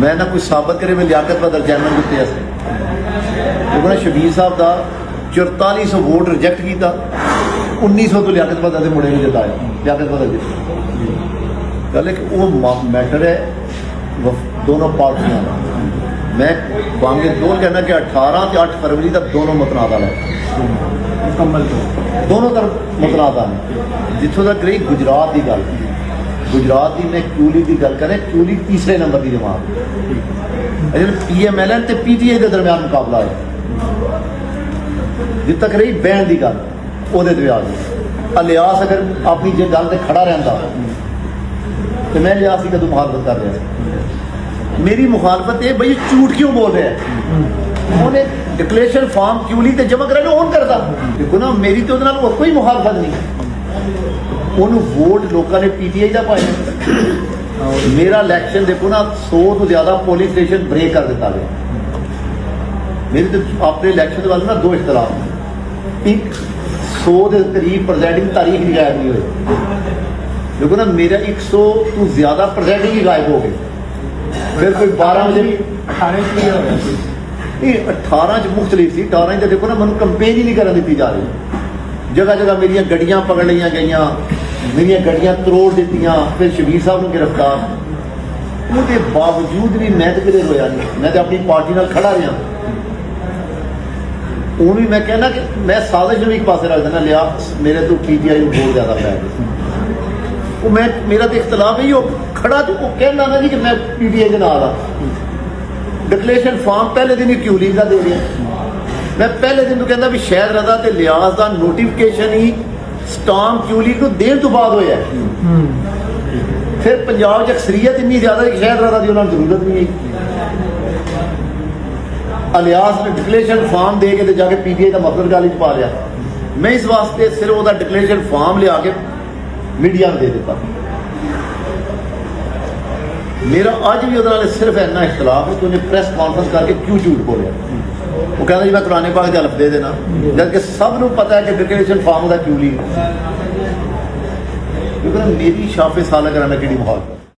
मैं ना कुछ साबित करे मैं लियाकत बदल चैनल दिते उन्होंने शबीर साहब का 4400 वोट रिजेक्ट किया 1900 तो लियाकत बदल के मुड़े ने जिताया लियाकत बदल जिते गल है कि वो मैटर है दोनों पार्टियों का। मैं बांगे दोनों कहना कि 18 से 8 फरवरी तक दोनों मतनादा है मुकम्मल दोनों तरफ मतनादा है। जितों तक रही गुजरात की गल गुजरात की मैं क्यूली की गल करें क्यूली तीसरे नंबर की जमात PMLN ते PTI के दरम्यान मुकाबला है। जित तक रही बैन की गल वो लिहाज अगर अपनी जे गल से खड़ा रहा तो मैं लिहाज की कदों मुखालफत कर रहा। मेरी मुखालफत है भाई झूठ क्यों बोल रहा है उन्हें डिक्लेरेशन फॉर्म क्यूली ते जमा करा ऑन करता देखो ना मेरी तो कोई मुखालफत नहीं उन्होंने वोट लोगों ने PTI का पाया। मेरा इलैक्शन देखो ना 100 तो ज़्यादा पोलिंग स्टेशन ब्रेक कर दिता गया। मेरे तो अपने इलैक्शन के बाद ना 2 इख्तलाफ एक 100 के करीब प्रजेंटिंग तारीख नहीं गायब नहीं हुई देखो ना मेरा 100 तो ज़्यादा प्रजेंटिंग ही गायब हो गई। फिर कोई 12 बजे 18 मुख्तलिफ थी 18 तो देखो ना मैं कंपेन ही नहीं करने दी जा रही। जगह जगह मेरिया गड्डियां पकड़ लिया गई मेरिया गड्डियां तरोड़ दित्तियां फिर शबीर साहब को गिरफ्तार उसके बावजूद भी मैं तो कितने रोया नहीं मैं तो अपनी पार्टी नाल खड़ा रहा हूँ भी मैं कहना कि मैं साजिश भी एक पास रख देना लिया मेरे तो PTI को बहुत ज़्यादा पै गए वो मैं मेरा तो इख्तलाफ है वो खड़ा तो वो कहना ना जी कि मैं PTI के नाल डिक्लेरेशन फॉर्म पहले दिन ही क्यूली का दे दिया मैं पहले दिन तो कहता भी शहद रदा तो लिहाज का नोटिफिकेशन ही स्टाम क्यूली को देर तो बाद होया फिर पंजाब अक्सरीयत इन्नी ज्यादा कि शहद रदा की उन्होंने जरूरत नहीं है लिहाज ने डिक्लेरेशन फॉर्म दे के जाके PTI का मतलब गाली पा लिया। मैं इस वास्ते सिर्फ वो डिक्लेरेशन फॉर्म लिया के मीडिया में दे दिता। मेरा अज भी वो सिर्फ इन्ना इख्तलाफ है कि उन्हें प्रेस कॉन्फ्रेंस करके क्यों झूठ बोलिया वो कहता जी मैं कुरान पाक के हलफ दे देना जबकि सब को पता है कि डिक्लेरेशन फॉर्म का क्यों ली क्योंकि मेरी शाफे साल कराना कि मुखालफत